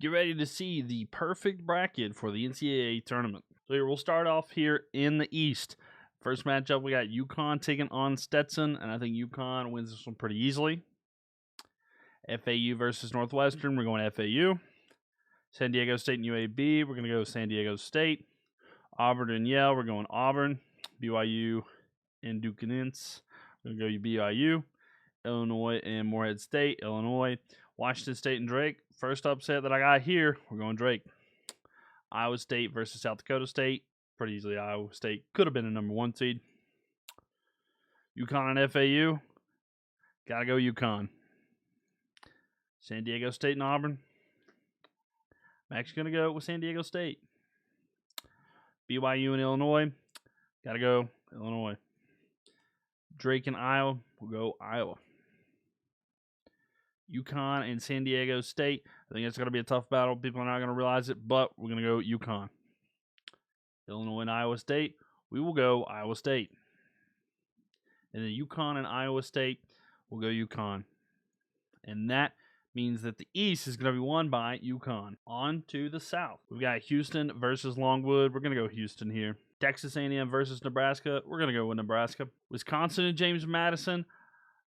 Get ready to see the perfect bracket for the NCAA tournament. So here, we'll start off here in the East. First matchup, we got UConn taking on Stetson, and I think UConn wins this one pretty easily. FAU versus Northwestern, we're going FAU. San Diego State and UAB, we're going to go San Diego State. Auburn and Yale, we're going Auburn. BYU and Dukenince, we're going to go BYU. Illinois and Morehead State, Illinois. Washington State and Drake. First upset that I got here, we're going Drake. Iowa State versus South Dakota State. Pretty easily, Iowa State could have been a number 1 seed. UConn and FAU. Gotta go UConn. San Diego State and Auburn. I'm actually going to go with San Diego State. BYU and Illinois. Gotta go Illinois. Drake and Iowa. We'll go Iowa. UConn and San Diego State. I think it's going to be a tough battle. People are not going to realize it, but we're going to go UConn. Illinois and Iowa State. We will go Iowa State. And then UConn and Iowa State will go UConn. And that means that the East is going to be won by UConn. On to the South. We've got Houston versus Longwood. We're going to go Houston here. Texas A&M versus Nebraska. We're going to go with Nebraska. Wisconsin and James Madison.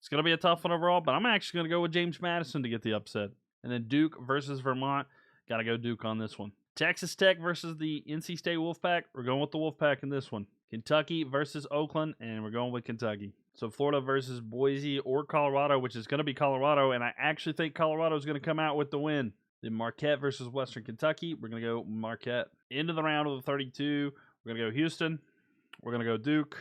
It's going to be a tough one overall, but I'm actually going to go with James Madison to get the upset. And then Duke versus Vermont. Got to go Duke on this one. Texas Tech versus the NC State Wolfpack. We're going with the Wolfpack in this one. Kentucky versus Oakland, and we're going with Kentucky. So Florida versus Boise or Colorado, which is going to be Colorado, and I actually think Colorado is going to come out with the win. Then Marquette versus Western Kentucky. We're going to go Marquette. Into the round of the 32. We're going to go Houston. We're going to go Duke.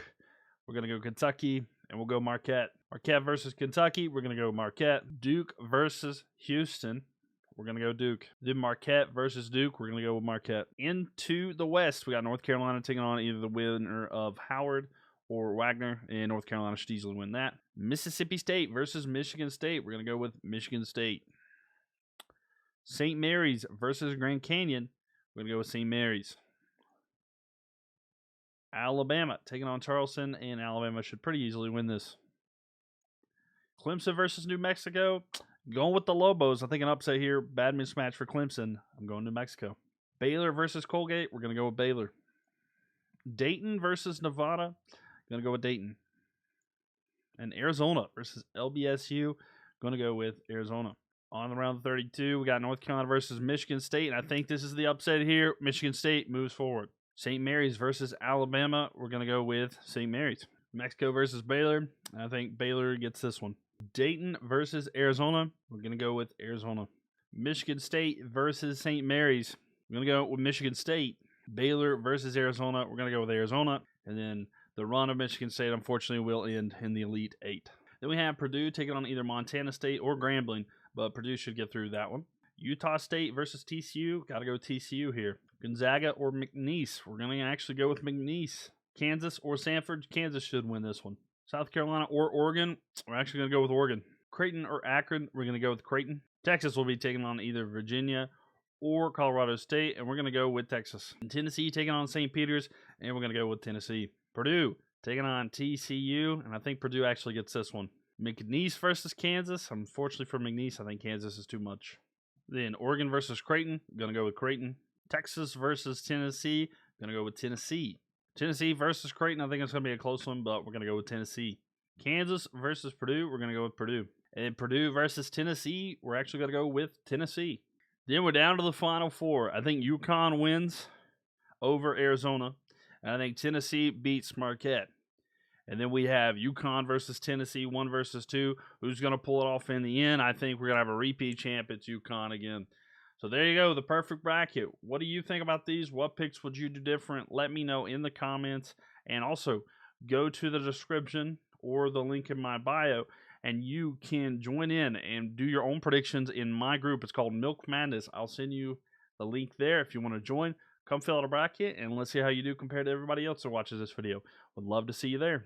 We're going to go Kentucky. And we'll go Marquette. Marquette versus Kentucky. We're going to go Marquette. Duke versus Houston. We're going to go Duke. Then Marquette versus Duke. We're going to go with Marquette. Into the West, we got North Carolina taking on either the winner of Howard or Wagner. And North Carolina should easily win that. Mississippi State versus Michigan State. We're going to go with Michigan State. St. Mary's versus Grand Canyon. We're going to go with St. Mary's. Alabama taking on Charleston, and Alabama should pretty easily win this. Clemson versus New Mexico. Going with the Lobos. I think an upset here. Bad mismatch for Clemson. I'm going New Mexico. Baylor versus Colgate. We're going to go with Baylor. Dayton versus Nevada. Going to go with Dayton. And Arizona versus LBSU. Going to go with Arizona. On the round 32, we got North Carolina versus Michigan State. And I think this is the upset here. Michigan State moves forward. St. Mary's versus Alabama. We're going to go with St. Mary's. Mexico versus Baylor. I think Baylor gets this one. Dayton versus Arizona. We're going to go with Arizona. Michigan State versus St. Mary's. We're going to go with Michigan State. Baylor versus Arizona. We're going to go with Arizona. And then the run of Michigan State, unfortunately, will end in the Elite Eight. Then we have Purdue taking on either Montana State or Grambling, but Purdue should get through that one. Utah State versus TCU. Got to go TCU here. Gonzaga or McNeese. We're going to actually go with McNeese. Kansas or Sanford. Kansas should win this one. South Carolina or Oregon. We're actually going to go with Oregon. Creighton or Akron. We're going to go with Creighton. Texas will be taking on either Virginia or Colorado State, and we're going to go with Texas. And Tennessee taking on St. Peter's, and we're going to go with Tennessee. Purdue taking on TCU, and I think Purdue actually gets this one. McNeese versus Kansas. Unfortunately for McNeese, I think Kansas is too much. Then Oregon versus Creighton. Going to go with Creighton. Texas versus Tennessee. Going to go with Tennessee. Tennessee versus Creighton. I think it's going to be a close one, but we're going to go with Tennessee. Kansas versus Purdue. We're going to go with Purdue. And Purdue versus Tennessee. We're actually going to go with Tennessee. Then we're down to the Final Four. I think UConn wins over Arizona. And I think Tennessee beats Marquette. And then we have UConn versus Tennessee, 1 versus 2. Who's going to pull it off in the end? I think we're going to have a repeat champ. It's UConn again. So there you go, the perfect bracket. What do you think about these? What picks would you do different? Let me know in the comments. And also, go to the description or the link in my bio, and you can join in and do your own predictions in my group. It's called Milk Madness. I'll send you the link there if you want to join. Come fill out a bracket, and let's see how you do compared to everybody else that watches this video. Would love to see you there.